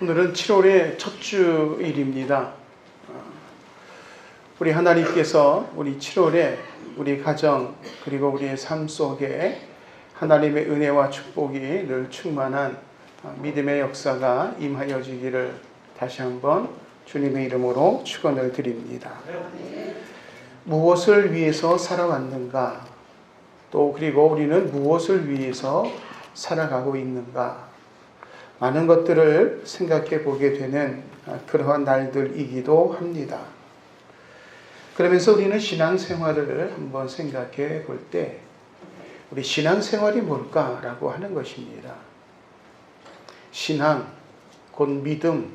오늘은 7월의 첫 주일입니다. 우리 하나님께서 우리 7월에 우리 가정 그리고 우리의 삶 속에 하나님의 은혜와 축복이 늘 충만한 믿음의 역사가 임하여지기를 다시 한번 주님의 이름으로 축원을 드립니다. 무엇을 위해서 살아왔는가? 또 그리고 우리는 무엇을 위해서 살아가고 있는가? 많은 것들을 생각해 보게 되는 그러한 날들이기도 합니다. 그러면서 우리는 신앙생활을 한번 생각해 볼 때 우리 신앙생활이 뭘까라고 하는 것입니다. 신앙, 곧 믿음,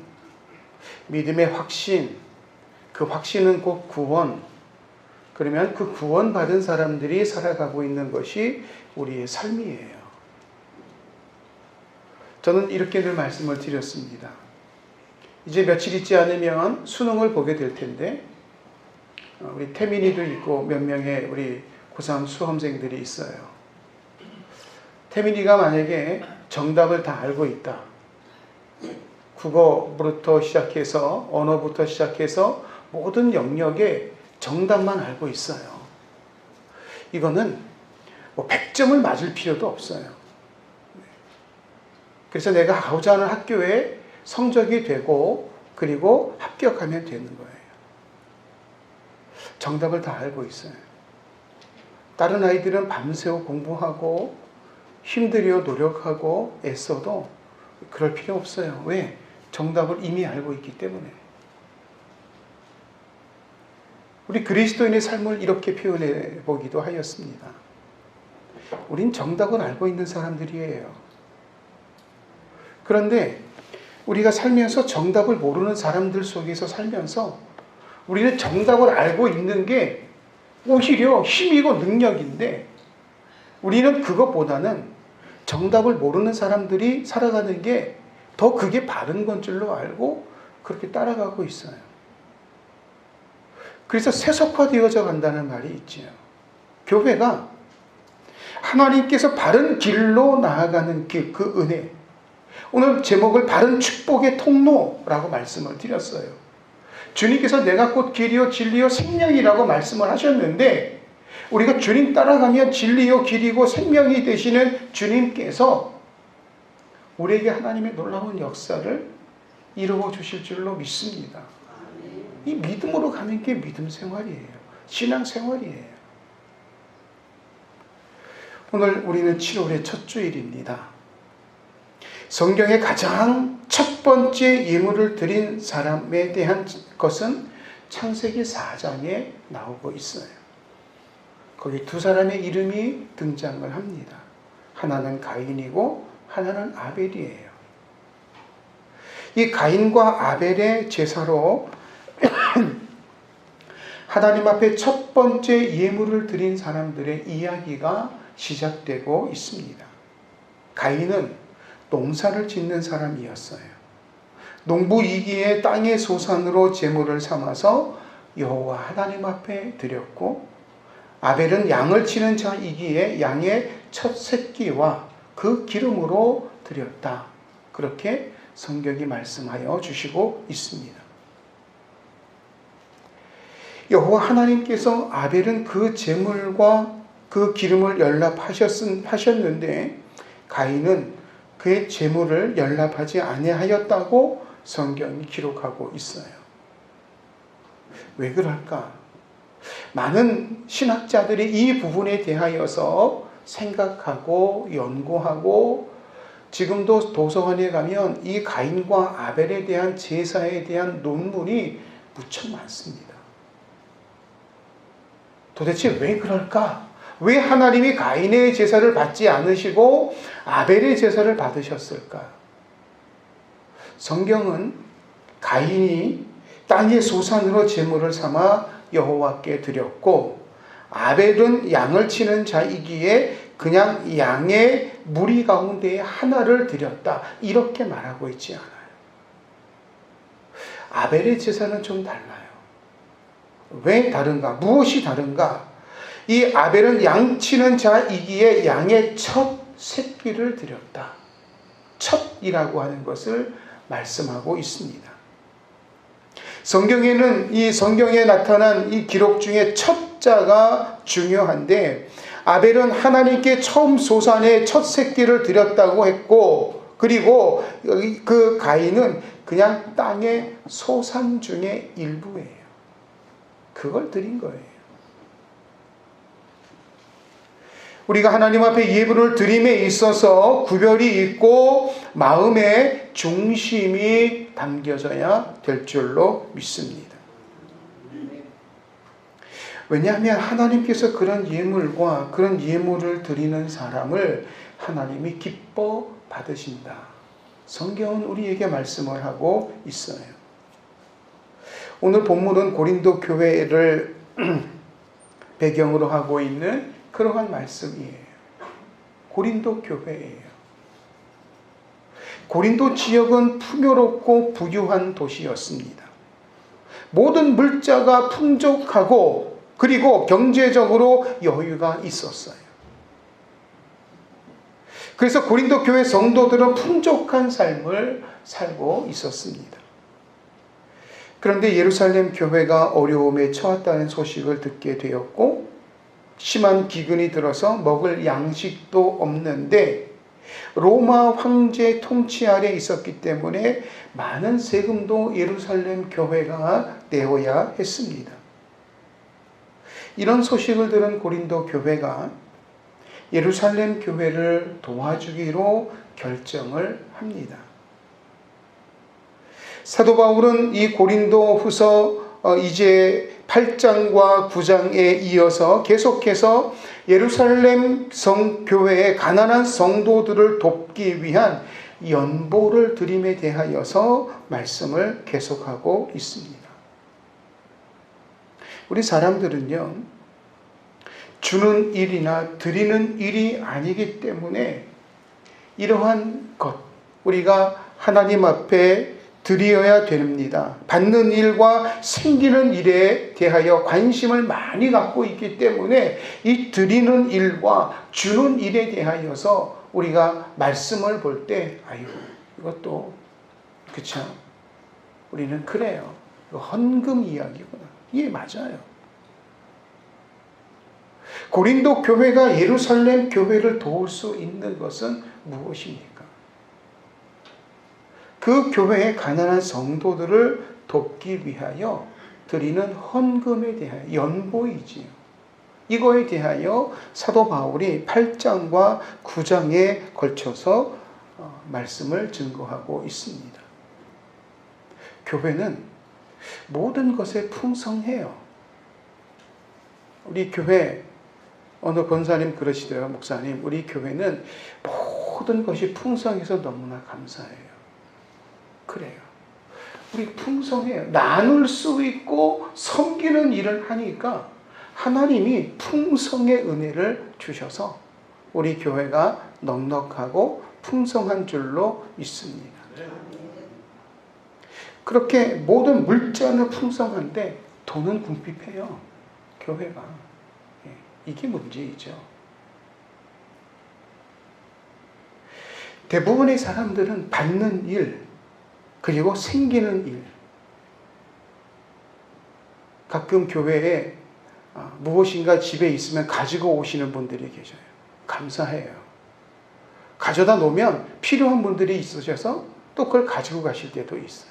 믿음의 확신, 그 확신은 곧 구원. 그러면 그 구원받은 사람들이 살아가고 있는 것이 우리의 삶이에요. 저는 이렇게 늘 말씀을 드렸습니다. 이제 며칠 있지 않으면 수능을 보게 될 텐데 우리 태민이도 있고 몇 명의 우리 고3 수험생들이 있어요. 태민이가 만약에 정답을 다 알고 있다. 국어부터 시작해서 언어부터 시작해서 모든 영역에 정답만 알고 있어요. 이거는 뭐 100점을 맞을 필요도 없어요. 그래서 내가 가고자 하는 학교에 성적이 되고 그리고 합격하면 되는 거예요. 정답을 다 알고 있어요. 다른 아이들은 밤새워 공부하고 힘들여 노력하고 애써도 그럴 필요 없어요. 왜? 정답을 이미 알고 있기 때문에. 우리 그리스도인의 삶을 이렇게 표현해 보기도 하였습니다. 우린 정답을 알고 있는 사람들이에요. 그런데 우리가 살면서 정답을 모르는 사람들 속에서 살면서 우리는 정답을 알고 있는 게 오히려 힘이고 능력인데 우리는 그것보다는 정답을 모르는 사람들이 살아가는 게 더 그게 바른 건 줄로 알고 그렇게 따라가고 있어요. 그래서 세속화되어져 간다는 말이 있지요. 교회가 하나님께서 바른 길로 나아가는 길, 그 은혜. 오늘 제목을 바른 축복의 통로라고 말씀을 드렸어요. 주님께서 내가 곧 길이요 진리요 생명이라고 말씀을 하셨는데 우리가 주님 따라가면 진리요 길이고 생명이 되시는 주님께서 우리에게 하나님의 놀라운 역사를 이루어 주실 줄로 믿습니다. 이 믿음으로 가는 게 믿음 생활이에요. 신앙 생활이에요. 오늘 우리는 7월의 첫 주일입니다. 성경의 가장 첫 번째 예물을 드린 사람에 대한 것은 창세기 4장에 나오고 있어요. 거기 두 사람의 이름이 등장을 합니다. 하나는 가인이고 하나는 아벨이에요. 이 가인과 아벨의 제사로 하나님 앞에 첫 번째 예물을 드린 사람들의 이야기가 시작되고 있습니다. 가인은 농사를 짓는 사람이었어요. 농부이기에 땅의 소산으로 제물을 삼아서 여호와 하나님 앞에 드렸고 아벨은 양을 치는 자이기에 양의 첫 새끼와 그 기름으로 드렸다. 그렇게 성경이 말씀하여 주시고 있습니다. 여호와 하나님께서 아벨은 그 제물과 그 기름을 연락하셨는데 가인은 그의 제물을 연락하지 아니하였다고 성경이 기록하고 있어요. 왜 그럴까? 많은 신학자들이 이 부분에 대하여서 생각하고 연구하고 지금도 도서관에 가면 이 가인과 아벨에 대한 제사에 대한 논문이 무척 많습니다. 도대체 왜 그럴까? 왜 하나님이 가인의 제사를 받지 않으시고 아벨의 제사를 받으셨을까? 성경은 가인이 땅의 소산으로 제물을 삼아 여호와께 드렸고 아벨은 양을 치는 자이기에 그냥 양의 무리 가운데 하나를 드렸다. 이렇게 말하고 있지 않아요. 아벨의 제사는 좀 달라요. 왜 다른가? 무엇이 다른가? 이 아벨은 양 치는 자이기에 양의 첫 새끼를 드렸다. 첫이라고 하는 것을 말씀하고 있습니다. 성경에는 이 성경에 나타난 이 기록 중에 첫 자가 중요한데, 아벨은 하나님께 처음 소산의 첫 새끼를 드렸다고 했고, 그리고 그 가인은 그냥 땅의 소산 중에 일부예요. 그걸 드린 거예요. 우리가 하나님 앞에 예물을 드림에 있어서 구별이 있고 마음의 중심이 담겨져야 될 줄로 믿습니다. 왜냐하면 하나님께서 그런 예물과 그런 예물을 드리는 사람을 하나님이 기뻐 받으신다. 성경은 우리에게 말씀을 하고 있어요. 오늘 본문은 고린도 교회를 배경으로 하고 있는 그러한 말씀이에요. 고린도 교회예요. 고린도 지역은 풍요롭고 부유한 도시였습니다. 모든 물자가 풍족하고 그리고 경제적으로 여유가 있었어요. 그래서 고린도 교회 성도들은 풍족한 삶을 살고 있었습니다. 그런데 예루살렘 교회가 어려움에 처했다는 소식을 듣게 되었고, 심한 기근이 들어서 먹을 양식도 없는데 로마 황제 통치 아래 있었기 때문에 많은 세금도 예루살렘 교회가 내어야 했습니다. 이런 소식을 들은 고린도 교회가 예루살렘 교회를 도와주기로 결정을 합니다. 사도 바울은 이 고린도 후서 이제 8장과 9장에 이어서 계속해서 예루살렘 성교회의 가난한 성도들을 돕기 위한 연보를 드림에 대하여서 말씀을 계속하고 있습니다. 우리 사람들은요, 주는 일이나 드리는 일이 아니기 때문에 이러한 것, 우리가 하나님 앞에 드려야 됩니다. 받는 일과 생기는 일에 대하여 관심을 많이 갖고 있기 때문에 이 드리는 일과 주는 일에 대하여서 우리가 말씀을 볼 때, 아유, 이것도 그쵸? 우리는 그래요. 이거 헌금 이야기구나. 이게 맞아요. 고린도 교회가 예루살렘 교회를 도울 수 있는 것은 무엇입니까? 그 교회의 가난한 성도들을 돕기 위하여 드리는 헌금에 대하여 연보이지요. 이거에 대하여 사도 바울이 8장과 9장에 걸쳐서 말씀을 증거하고 있습니다. 교회는 모든 것에 풍성해요. 우리 교회 어느 권사님 그러시더라고요. 목사님, 우리 교회는 모든 것이 풍성해서 너무나 감사해요. 그래요. 우리 풍성해요. 나눌 수 있고 섬기는 일을 하니까 하나님이 풍성의 은혜를 주셔서 우리 교회가 넉넉하고 풍성한 줄로 믿습니다. 그렇게 모든 물자는 풍성한데 돈은 궁핍해요. 교회가. 이게 문제이죠. 대부분의 사람들은 받는 일, 그리고 생기는 일. 가끔 교회에 무엇인가 집에 있으면 가지고 오시는 분들이 계셔요. 감사해요. 가져다 놓으면 필요한 분들이 있으셔서 또 그걸 가지고 가실 때도 있어요.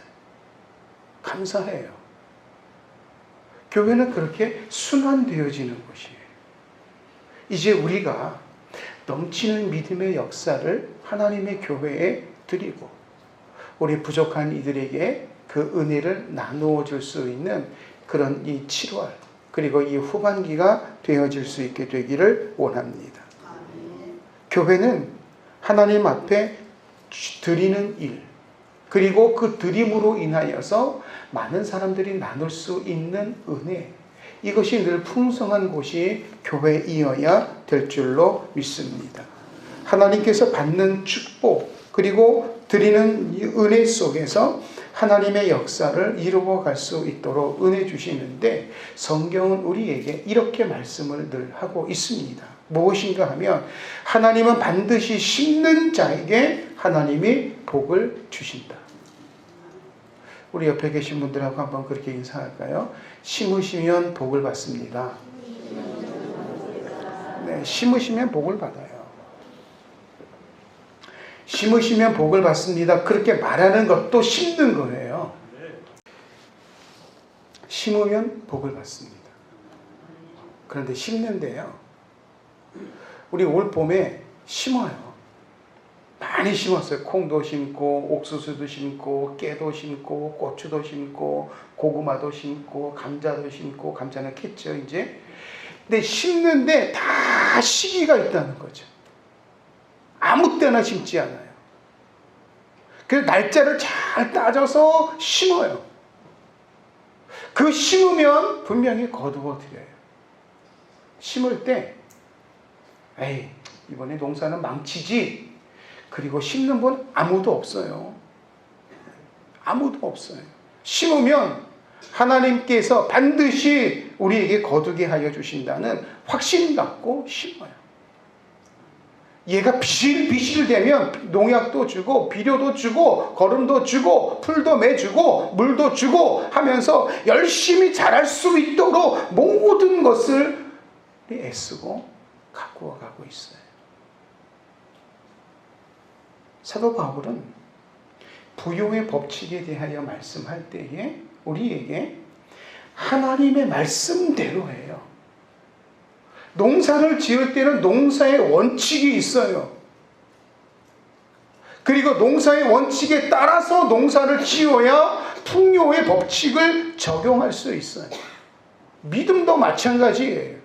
감사해요. 교회는 그렇게 순환되어지는 곳이에요. 이제 우리가 넘치는 믿음의 역사를 하나님의 교회에 드리고 우리 부족한 이들에게 그 은혜를 나누어 줄 수 있는 그런 이 7월 그리고 이 후반기가 되어질 수 있게 되기를 원합니다. 교회는 하나님 앞에 드리는 일 그리고 그 드림으로 인하여서 많은 사람들이 나눌 수 있는 은혜, 이것이 늘 풍성한 곳이 교회이어야 될 줄로 믿습니다. 하나님께서 받는 축복 그리고 드리는 이 은혜 속에서 하나님의 역사를 이루어 갈 수 있도록 은혜 주시는데, 성경은 우리에게 이렇게 말씀을 늘 하고 있습니다. 무엇인가 하면 하나님은 반드시 심는 자에게 하나님이 복을 주신다. 우리 옆에 계신 분들하고 한번 그렇게 인사할까요? 심으시면 복을 받습니다. 네, 심으시면 복을 받아요. 심으시면 복을 받습니다. 그렇게 말하는 것도 심는 거예요. 심으면 복을 받습니다. 그런데 심는데요, 우리 올 봄에 심어요. 많이 심었어요. 콩도 심고, 옥수수도 심고, 깨도 심고, 고추도 심고, 고구마도 심고, 감자도 심고, 감자는 캤죠, 이제. 근데 심는데 다 시기가 있다는 거죠. 아무 때나 심지 않아요. 그래서 날짜를 잘 따져서 심어요. 그 심으면 분명히 거두어 드려요. 심을 때, 에이, 이번에 농사는 망치지. 그리고 심는 분 아무도 없어요. 아무도 없어요. 심으면 하나님께서 반드시 우리에게 거두게 하여 주신다는 확신 갖고 심어요. 얘가 비실비실되면 농약도 주고 비료도 주고 거름도 주고 풀도 매주고 물도 주고 하면서 열심히 자랄 수 있도록 모든 것을 애쓰고 가꾸어 가고 있어요. 사도 바울은 부요의 법칙에 대하여 말씀할 때에 우리에게 하나님의 말씀대로 해요. 농사를 지을 때는 농사의 원칙이 있어요. 그리고 농사의 원칙에 따라서 농사를 지어야 풍요의 법칙을 적용할 수 있어요. 믿음도 마찬가지예요.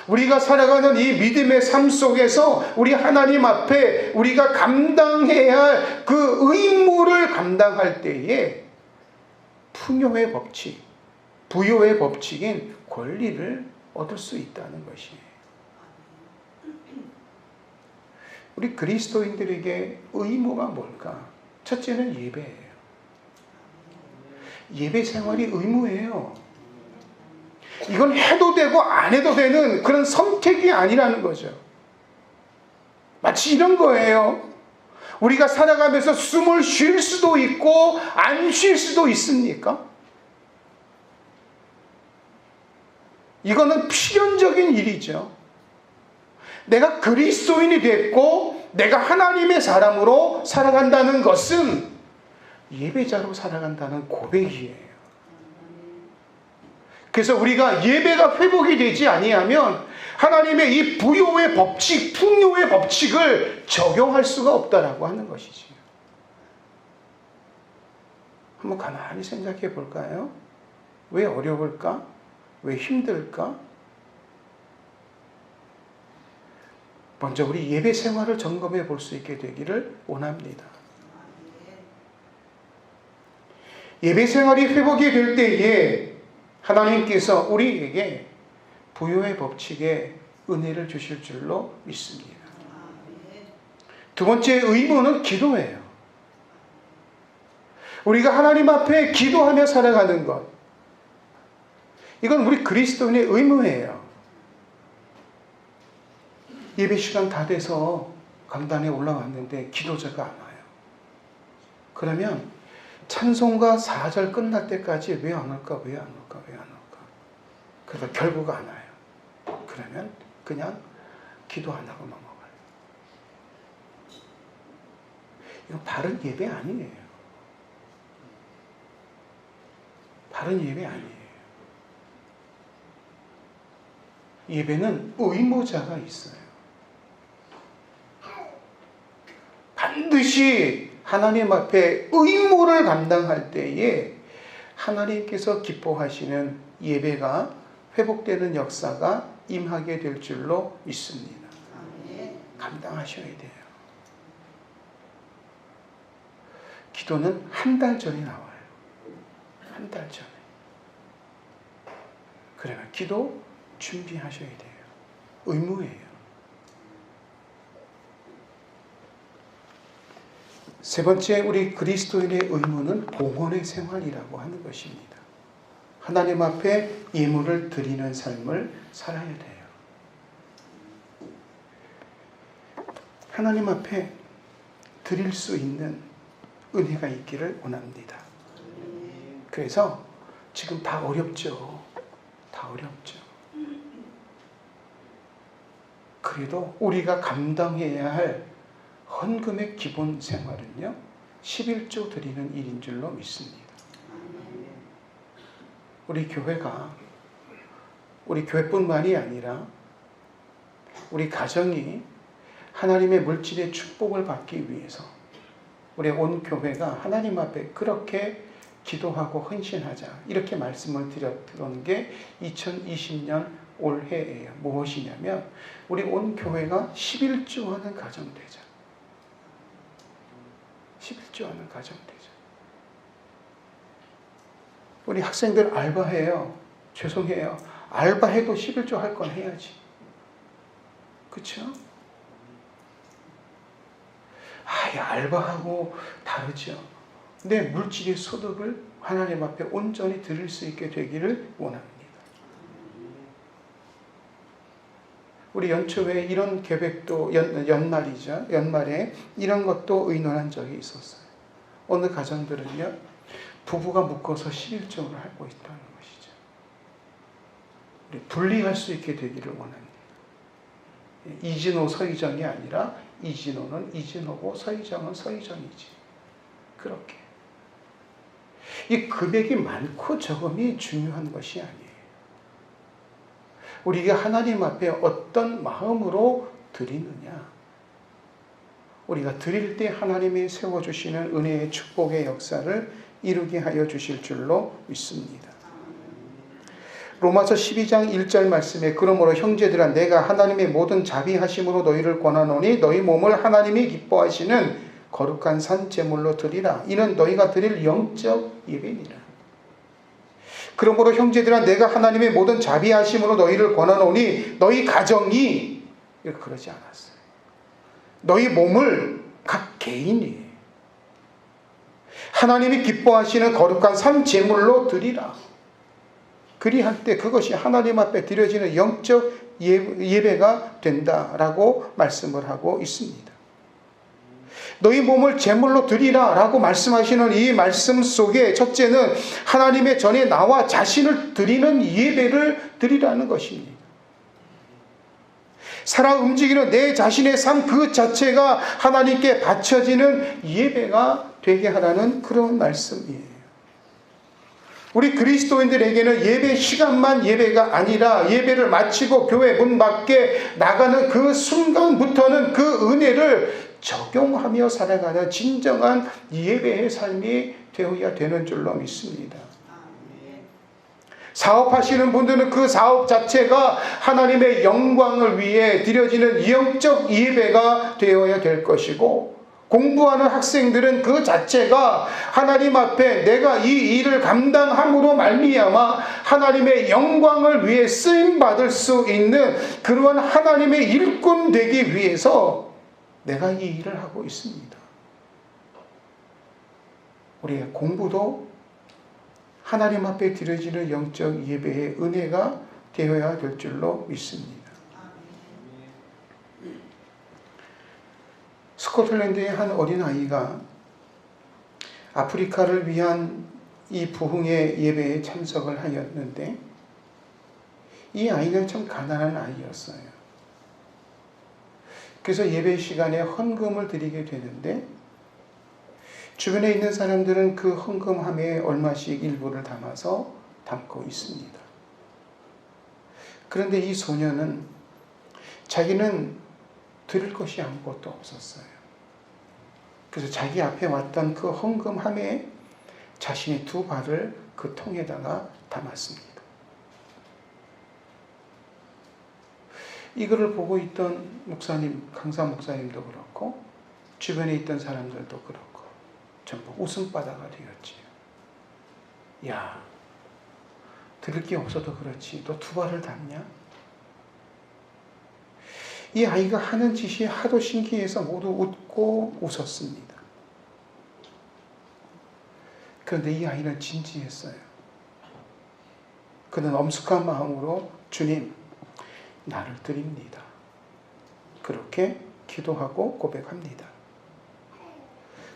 우리가 살아가는 이 믿음의 삶 속에서 우리 하나님 앞에 우리가 감당해야 할 그 의무를 감당할 때에 풍요의 법칙, 부요의 법칙인 권리를 얻을 수 있다는 것이에요. 우리 그리스도인들에게 의무가 뭘까? 첫째는 예배예요. 예배 생활이 의무예요. 이건 해도 되고 안 해도 되는 그런 선택이 아니라는 거죠. 마치 이런 거예요. 우리가 살아가면서 숨을 쉴 수도 있고 안 쉴 수도 있습니까? 이거는 필연적인 일이죠. 내가 그리스도인이 됐고 내가 하나님의 사람으로 살아간다는 것은 예배자로 살아간다는 고백이에요. 그래서 우리가 예배가 회복이 되지 아니하면 하나님의 이 부요의 법칙, 풍요의 법칙을 적용할 수가 없다라고 하는 것이지. 한번 가만히 생각해 볼까요? 왜 어려울까? 왜 힘들까? 먼저 우리 예배 생활을 점검해 볼 수 있게 되기를 원합니다. 예배 생활이 회복이 될 때에 하나님께서 우리에게 부요의 법칙에 은혜를 주실 줄로 믿습니다. 두 번째 의무는 기도예요. 우리가 하나님 앞에 기도하며 살아가는 것. 이건 우리 그리스도인의 의무예요. 예배 시간 다 돼서 강단에 올라왔는데 기도자가 안 와요. 그러면 찬송가 4절 끝날 때까지 왜 안 올까? 왜 안 올까? 왜 안 올까? 그래서 결국 안 와요. 그러면 그냥 기도 안 하고 넘어가요. 이건 바른 예배 아니에요. 바른 예배 아니에요. 예배는 의무자가 있어요. 반드시 하나님 앞에 의무를 감당할 때에 하나님께서 기뻐하시는 예배가 회복되는 역사가 임하게 될 줄로 믿습니다. 감당하셔야 돼요. 기도는 한 달 전에 나와요. 한 달 전에. 그러면 기도 준비하셔야 돼요. 의무예요. 세 번째, 우리 그리스도인의 의무는 봉헌의 생활이라고 하는 것입니다. 하나님 앞에 예물을 드리는 삶을 살아야 돼요. 하나님 앞에 드릴 수 있는 은혜가 있기를 원합니다. 그래서 지금 다 어렵죠. 다 어렵죠. 그래도 우리가 감당해야 할 헌금의 기본 생활은요, 11조 드리는 일인 줄로 믿습니다. 우리 교회뿐만이 아니라 우리 가정이 하나님의 물질의 축복을 받기 위해서 우리 온 교회가 하나님 앞에 그렇게 기도하고 헌신하자, 이렇게 말씀을 드렸던 게 2020년 올해예요. 무엇이냐면 우리 온 교회가 11조 하는 가정 되자. 11조 하는 가정 되자. 우리 학생들 알바해요. 죄송해요. 알바해도 11조 할 건 해야지. 그렇죠? 알바하고 다르죠. 내 물질의 소득을 하나님 앞에 온전히 드릴 수 있게 되기를 원합니다. 우리 연초에 이런 계획도 연말이죠. 연말에 이런 것도 의논한 적이 있었어요. 어느 가정들은요, 부부가 묶어서 11조를 하고 있다는 것이죠. 우리 분리할 수 있게 되기를 원합니다. 이진호, 서희정이 아니라 이진호는 이진호고 서희정은 서희정이지. 그렇게. 이 금액이 많고 적음이 중요한 것이 아니에요. 우리가 하나님 앞에 어떤 마음으로 드리느냐. 우리가 드릴 때 하나님이 세워주시는 은혜의 축복의 역사를 이루게 하여 주실 줄로 믿습니다. 로마서 12장 1절 말씀에 그러므로 형제들아 내가 하나님의 모든 자비하심으로 너희를 권하노니 너희 몸을 하나님이 기뻐하시는 거룩한 산 제물로 드리라. 이는 너희가 드릴 영적 예배니라. 그러므로 형제들아 내가 하나님의 모든 자비하심으로 너희를 권하노니 너희 가정이 이렇게 그러지 않았어요. 너희 몸을 각 개인이 하나님이 기뻐하시는 거룩한 산 제물로 드리라. 그리할 때 그것이 하나님 앞에 드려지는 영적 예배가 된다라고 말씀을 하고 있습니다. 너희 몸을 제물로 드리라 라고 말씀하시는 이 말씀 속에 첫째는 하나님의 전에 나와 자신을 드리는 예배를 드리라는 것입니다. 살아 움직이는 내 자신의 삶 그 자체가 하나님께 바쳐지는 예배가 되게 하라는 그런 말씀이에요. 우리 그리스도인들에게는 예배 시간만 예배가 아니라 예배를 마치고 교회 문 밖에 나가는 그 순간부터는 그 은혜를 적용하며 살아가는 진정한 예배의 삶이 되어야 되는 줄로 믿습니다. 사업하시는 분들은 그 사업 자체가 하나님의 영광을 위해 드려지는 영적 예배가 되어야 될 것이고, 공부하는 학생들은 그 자체가 하나님 앞에 내가 이 일을 감당함으로 말미암아 하나님의 영광을 위해 쓰임받을 수 있는 그러한 하나님의 일꾼 되기 위해서 내가 이 일을 하고 있습니다. 우리의 공부도 하나님 앞에 드려지는 영적 예배의 은혜가 되어야 될 줄로 믿습니다. 스코틀랜드의 한 어린아이가 아프리카를 위한 이 부흥의 예배에 참석을 하였는데, 이 아이는 참 가난한 아이였어요. 그래서 예배 시간에 헌금을 드리게 되는데, 주변에 있는 사람들은 그 헌금함에 얼마씩 일부를 담아서 담고 있습니다. 그런데 이 소녀는 자기는 드릴 것이 아무것도 없었어요. 그래서 자기 앞에 왔던 그 헌금함에 자신의 두 발을 그 통에다가 담았습니다. 이거를 보고 있던 목사님, 강사 목사님도 그렇고 주변에 있던 사람들도 그렇고 전부 웃음바다가 되었지요. 야, 드릴 게 없어도 그렇지 너 두 발을 담냐? 이 아이가 하는 짓이 하도 신기해서 모두 웃고 웃었습니다. 그런데 이 아이는 진지했어요. 그는 엄숙한 마음으로 주님, 나를 드립니다. 그렇게 기도하고 고백합니다.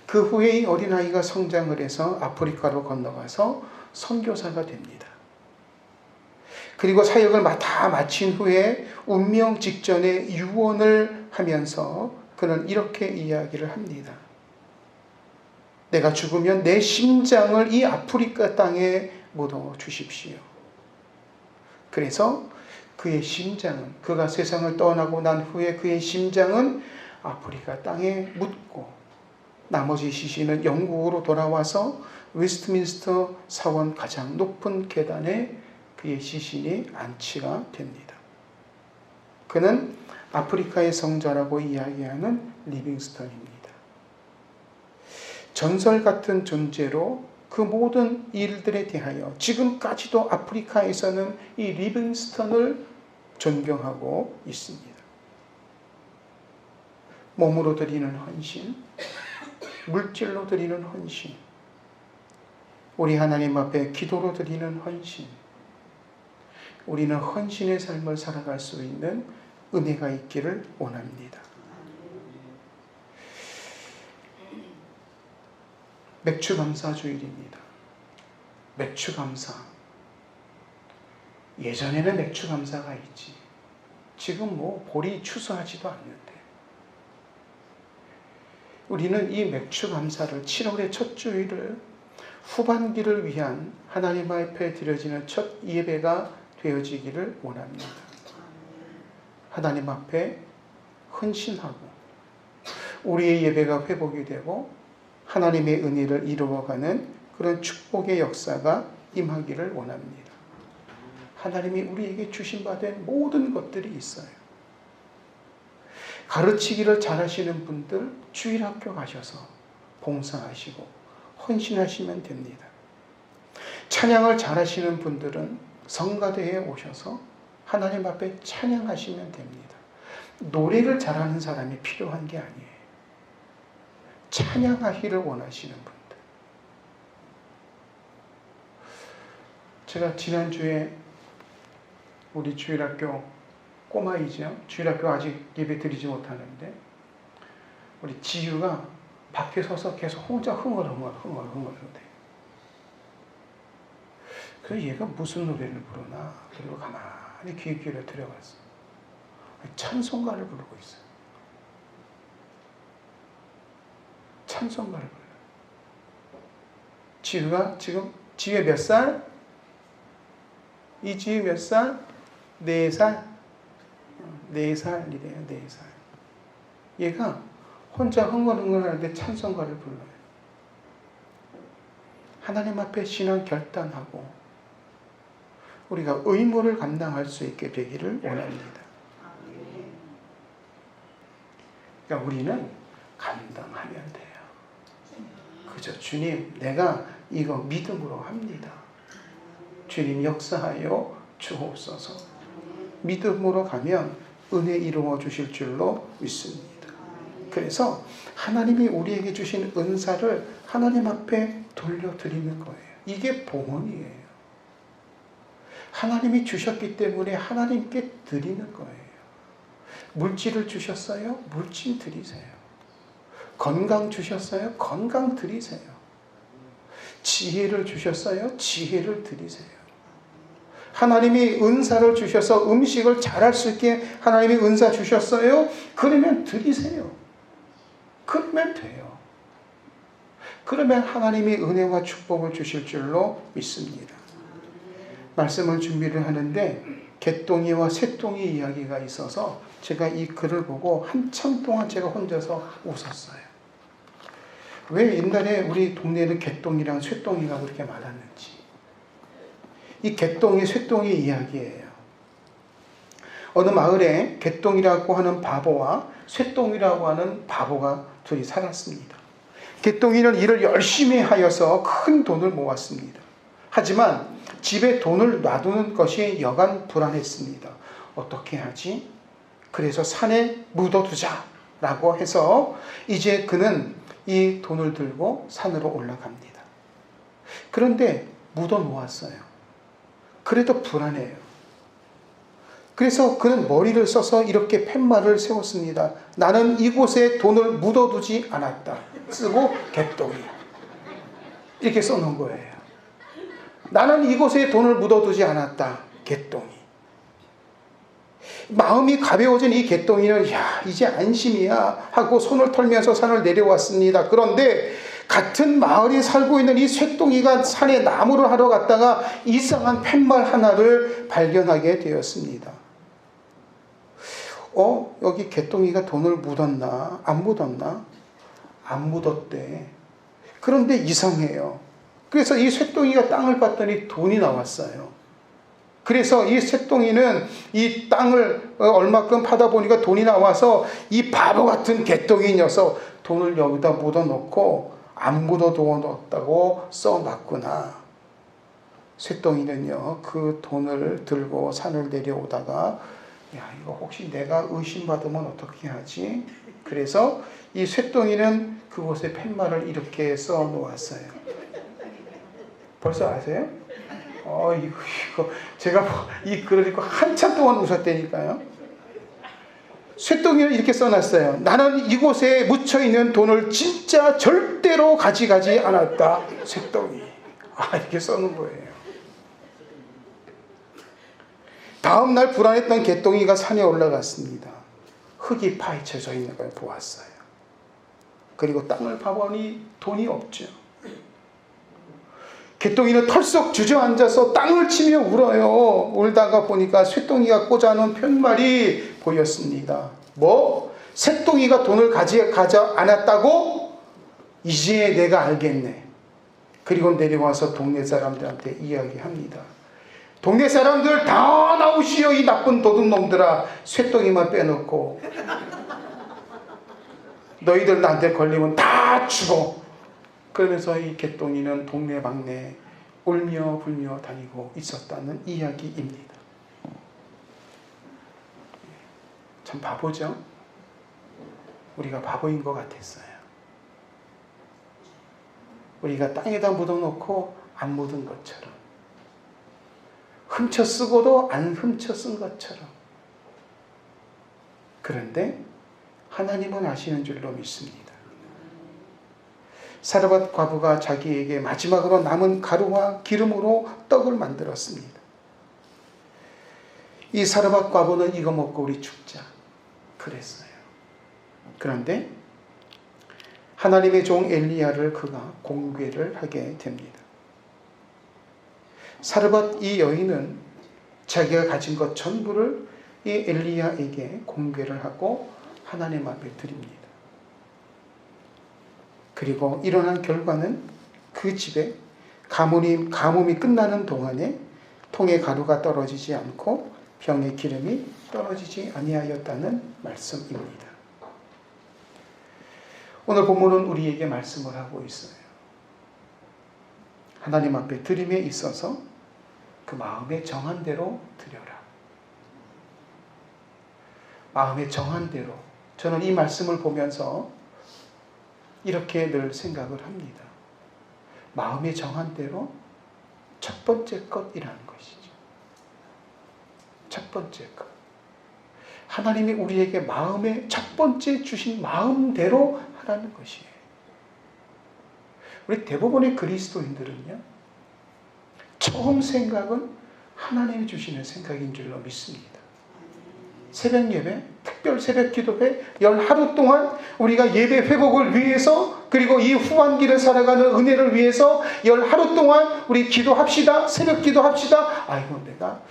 그 후에 이 어린아이가 성장을 해서 아프리카로 건너가서 선교사가 됩니다. 그리고 사역을 다 마친 후에 운명 직전에 유언을 하면서 그는 이렇게 이야기를 합니다. 내가 죽으면 내 심장을 이 아프리카 땅에 묻어 주십시오. 그래서 그의 심장은, 그가 세상을 떠나고 난 후에 그의 심장은 아프리카 땅에 묻고 나머지 시신은 영국으로 돌아와서 웨스트민스터 사원 가장 높은 계단에 그의 시신이 안치가 됩니다. 그는 아프리카의 성자라고 이야기하는 리빙스턴입니다. 전설 같은 존재로 그 모든 일들에 대하여 지금까지도 아프리카에서는 이 리빙스턴을 존경하고 있습니다. 몸으로 드리는 헌신, 물질로 드리는 헌신, 우리 하나님 앞에 기도로 드리는 헌신, 우리는 헌신의 삶을 살아갈 수 있는 은혜가 있기를 원합니다. 맥추감사주일입니다. 맥추감사. 예전에는 맥추감사가 있지. 지금 보리 추수하지도 않는데. 우리는 이 맥추감사를 7월의 첫 주일을 후반기를 위한 하나님 앞에 드려지는 첫 예배가 되어지기를 원합니다. 하나님 앞에 헌신하고 우리의 예배가 회복이 되고 하나님의 은혜를 이루어가는 그런 축복의 역사가 임하기를 원합니다. 하나님이 우리에게 주신 바 된 모든 것들이 있어요. 가르치기를 잘하시는 분들 주일학교 가셔서 봉사하시고 헌신하시면 됩니다. 찬양을 잘하시는 분들은 성가대에 오셔서 하나님 앞에 찬양하시면 됩니다. 노래를 잘하는 사람이 필요한 게 아니에요. 찬양하기를 원하시는 분들. 제가 지난주에 우리 주일학교 꼬마이죠. 주일학교 아직 예배 드리지 못하는데 우리 지유가 밖에 서서 계속 혼자 흥얼흥얼 그래서 얘가 무슨 노래를 부르나 그리고 가만히 귀 기울여 들어봤어. 찬송가를 부르고 있어요. 찬송가를 불러요. 지유가 지금 지유 몇 살? 이 지유 몇 살? 4살? 4살이래요. 4살. 얘가 혼자 흥얼흥얼 하는데 찬송가를 불러요. 하나님 앞에 신앙 결단하고 우리가 의무를 감당할 수 있게 되기를 원합니다. 그러니까 우리는 감당하면 돼요. 그저 주님, 내가 이거 믿음으로 합니다. 주님 역사하여 주옵소서. 믿음으로 가면 은혜 이루어 주실 줄로 믿습니다. 그래서 하나님이 우리에게 주신 은사를 하나님 앞에 돌려드리는 거예요. 이게 봉헌이에요. 하나님이 주셨기 때문에 하나님께 드리는 거예요. 물질을 주셨어요? 물질 드리세요. 건강 주셨어요? 건강 드리세요. 지혜를 주셨어요? 지혜를 드리세요. 하나님이 은사를 주셔서 음식을 잘할 수 있게 하나님이 은사 주셨어요? 그러면 드리세요. 그러면 돼요. 그러면 하나님이 은혜와 축복을 주실 줄로 믿습니다. 말씀을 준비를 하는데 개똥이와 새똥이 이야기가 있어서 제가 이 글을 보고 한참 동안 제가 혼자서 웃었어요. 왜 옛날에 우리 동네에는 개똥이랑 쇠똥이가 그렇게 많았는지. 이 개똥이 쇠똥이 이야기예요. 어느 마을에 개똥이라고 하는 바보와 쇠똥이라고 하는 바보가 둘이 살았습니다. 개똥이는 일을 열심히 하여서 큰 돈을 모았습니다. 하지만 집에 돈을 놔두는 것이 여간 불안했습니다. 어떻게 하지? 그래서 산에 묻어두자라고 해서 이제 그는 이 돈을 들고 산으로 올라갑니다. 그런데 묻어 놓았어요. 그래도 불안해요. 그래서 그는 머리를 써서 이렇게 팻말을 세웠습니다. 나는 이곳에 돈을 묻어두지 않았다. 쓰고 개똥이. 이렇게 써놓은 거예요. 나는 이곳에 돈을 묻어두지 않았다. 개똥이. 마음이 가벼워진 이 개똥이는 야, 이제 안심이야 하고 손을 털면서 산을 내려왔습니다. 그런데 같은 마을에 살고 있는 이 쇠똥이가 산에 나무를 하러 갔다가 이상한 팻말 하나를 발견하게 되었습니다. 여기 개똥이가 돈을 묻었나? 안 묻었나? 안 묻었대. 그런데 이상해요. 그래서 이 쇠똥이가 땅을 봤더니 돈이 나왔어요. 그래서 이 쇠똥이는 이 땅을 얼마큼 파다 보니까 돈이 나와서 이 바보 같은 개똥이 녀석 돈을 여기다 묻어놓고 안 묻어두었다고 써놨구나. 쇠똥이는요, 그 돈을 들고 산을 내려오다가 야, 이거 혹시 내가 의심받으면 어떻게 하지? 그래서 이 쇠똥이는 그곳에 팻말을 이렇게 써놓았어요. 벌써 아세요? 이거 제가 이 글을 읽고 한참 동안 웃었다니까요. 쇠똥이는 이렇게 써놨어요. 나는 이곳에 묻혀있는 돈을 진짜 절대로 가져가지 않았다. 쇠똥이. 이렇게 써놓은 거예요. 다음날 불안했던 개똥이가 산에 올라갔습니다. 흙이 파헤쳐져 있는 걸 보았어요. 그리고 땅을 파보니 돈이 없죠. 개똥이는 털썩 주저앉아서 땅을 치며 울어요. 울다가 보니까 쇠똥이가 꽂아놓은 팻말이 보였습니다. 뭐? 새똥이가 돈을 가져 않았다고? 이제 내가 알겠네. 그리고 내려와서 동네 사람들한테 이야기합니다. 동네 사람들 다 나오시오, 이 나쁜 도둑놈들아. 쇠똥이만 빼놓고 너희들 나한테 걸리면 다 죽어. 그러면서 이 개똥이는 동네방네 울며 불며 다니고 있었다는 이야기입니다. 참 바보죠? 우리가 바보인 것 같았어요. 우리가 땅에다 묻어놓고 안 묻은 것처럼, 훔쳐 쓰고도 안 훔쳐 쓴 것처럼. 그런데 하나님은 아시는 줄로 믿습니다. 사르밧 과부가 자기에게 마지막으로 남은 가루와 기름으로 떡을 만들었습니다. 이 사르밧 과부는 이거 먹고 우리 죽자 그랬어요. 그런데 하나님의 종 엘리야를 그가 공개를 하게 됩니다. 사르밧 이 여인은 자기가 가진 것 전부를 이 엘리야에게 공개를 하고 하나님 앞에 드립니다. 그리고 일어난 결과는 그 집에 가뭄이 끝나는 동안에 통에 가루가 떨어지지 않고 병에 기름이 떨어지지 아니하였다는 말씀입니다. 오늘 본문은 우리에게 말씀을 하고 있어요. 하나님 앞에 드림에 있어서 그 마음에 정한 대로 드려라. 마음에 정한 대로. 저는 이 말씀을 보면서 이렇게 늘 생각을 합니다. 마음에 정한 대로 첫 번째 것이라는 것이죠. 첫 번째 것. 하나님이 우리에게 마음에 첫 번째 주신 마음대로 하라는 것이에요. 우리 대부분의 그리스도인들은요, 처음 생각은 하나님이 주시는 생각인 줄로 믿습니다. 새벽 예배, 특별 새벽 기도회, 열 하루 동안 우리가 예배 회복을 위해서, 그리고 이 후반기를 살아가는 은혜를 위해서 열 하루 동안 우리 기도합시다. 새벽 기도합시다. 아이고, 내가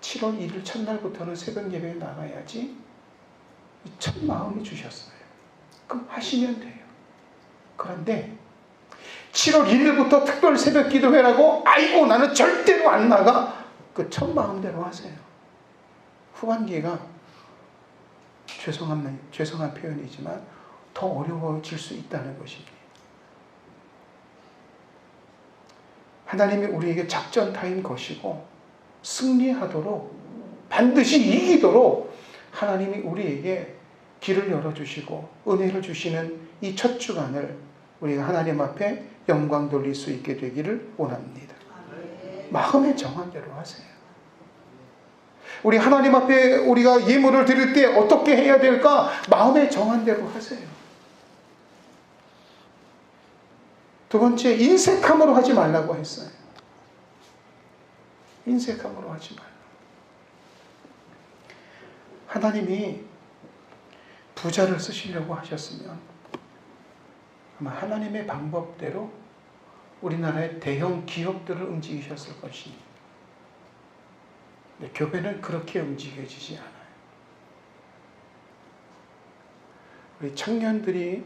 7월 1일 첫날부터는 새벽 예배에 나가야지. 첫 마음이 주셨어요. 그럼 하시면 돼요. 그런데 7월 1일부터 특별 새벽 기도회라고 아이고 나는 절대로 안 나가. 그 첫 마음대로 하세요. 후반기가 죄송한 표현이지만 더 어려워질 수 있다는 것입니다. 하나님이 우리에게 작전 타임 것이고 승리하도록, 반드시 이기도록 하나님이 우리에게 길을 열어주시고 은혜를 주시는 이 첫 주간을 우리가 하나님 앞에 영광 돌릴 수 있게 되기를 원합니다. 마음의 정한 대로 하세요. 우리 하나님 앞에 우리가 예물을 드릴 때 어떻게 해야 될까? 마음에 정한 대로 하세요. 두 번째, 인색함으로 하지 말라고 했어요. 인색함으로 하지 말라. 하나님이 부자를 쓰시려고 하셨으면 아마 하나님의 방법대로 우리나라의 대형 기업들을 움직이셨을 것입니다. 근데 교회는 그렇게 움직여지지 않아요. 우리 청년들이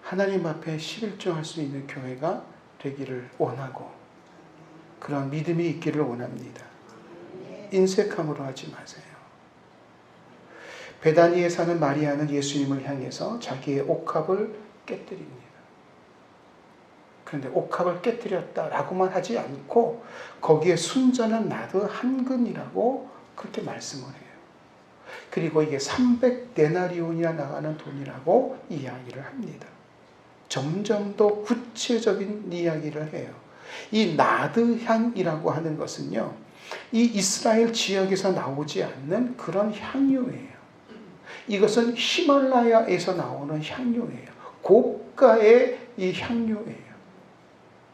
하나님 앞에 11조할 수 있는 교회가 되기를 원하고 그런 믿음이 있기를 원합니다. 인색함으로 하지 마세요. 베다니에 사는 마리아는 예수님을 향해서 자기의 옥합을 깨뜨립니다. 그런데 옥합을 깨뜨렸다라고만 하지 않고 거기에 순전한 나드 한 근이라고 그렇게 말씀을 해요. 그리고 이게 300데나리온이나 나가는 돈이라고 이야기를 합니다. 점점 더 구체적인 이야기를 해요. 이 나드 향이라고 하는 것은요, 이 이스라엘 지역에서 나오지 않는 그런 향유예요. 이것은 히말라야에서 나오는 향유예요. 고가의 이 향유예요.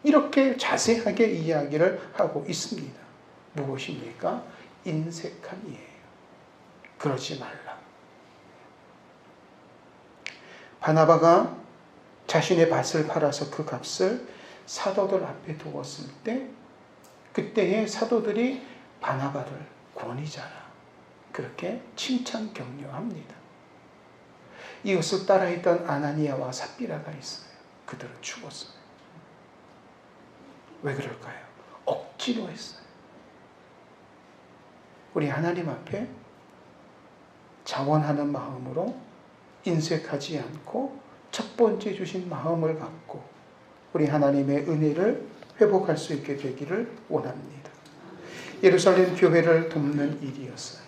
이렇게 자세하게 이야기를 하고 있습니다. 무엇입니까? 인색함이에요. 그러지 말라. 바나바가 자신의 밭을 팔아서 그 값을 사도들 앞에 두었을 때 그때의 사도들이 바나바를 권위자라 그렇게 칭찬 격려합니다. 이것을 따라했던 아나니아와 삽비라가 있어요. 그들은 죽었어요. 왜 그럴까요? 억지로 했어요. 우리 하나님 앞에 자원하는 마음으로 인색하지 않고 첫 번째 주신 마음을 갖고 우리 하나님의 은혜를 회복할 수 있게 되기를 원합니다. 예루살렘 교회를 돕는 일이었어요.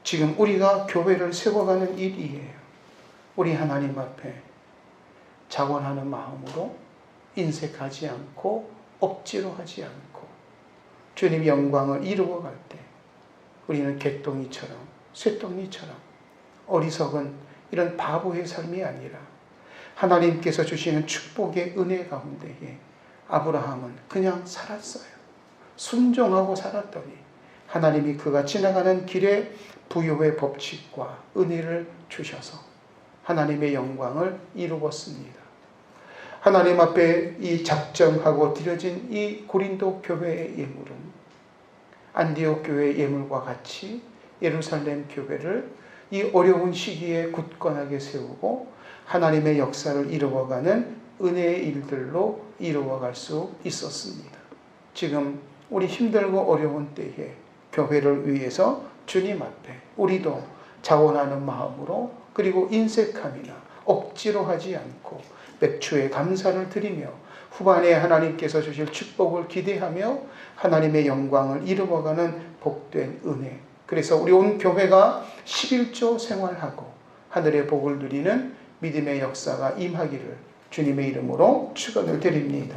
지금 우리가 교회를 세워가는 일이에요. 우리 하나님 앞에 자원하는 마음으로 인색하지 않고 억지로 하지 않고 주님 영광을 이루어갈 때 우리는 개똥이처럼 쇠똥이처럼 어리석은 이런 바보의 삶이 아니라 하나님께서 주시는 축복의 은혜 가운데에 아브라함은 그냥 살았어요. 순종하고 살았더니 하나님이 그가 지나가는 길에 부요의 법칙과 은혜를 주셔서 하나님의 영광을 이루었습니다. 하나님 앞에 이 작정하고 드려진 이 고린도 교회의 예물은 안디옥 교회의 예물과 같이 예루살렘 교회를 이 어려운 시기에 굳건하게 세우고 하나님의 역사를 이루어가는 은혜의 일들로 이루어갈 수 있었습니다. 지금 우리 힘들고 어려운 때에 교회를 위해서 주님 앞에 우리도 자원하는 마음으로 그리고 인색함이나 억지로 하지 않고 맥주에 감사를 드리며 후반에 하나님께서 주실 축복을 기대하며 하나님의 영광을 이루어가는 복된 은혜. 그래서 우리 온 교회가 11조 생활하고 하늘의 복을 누리는 믿음의 역사가 임하기를 주님의 이름으로 축원을 드립니다.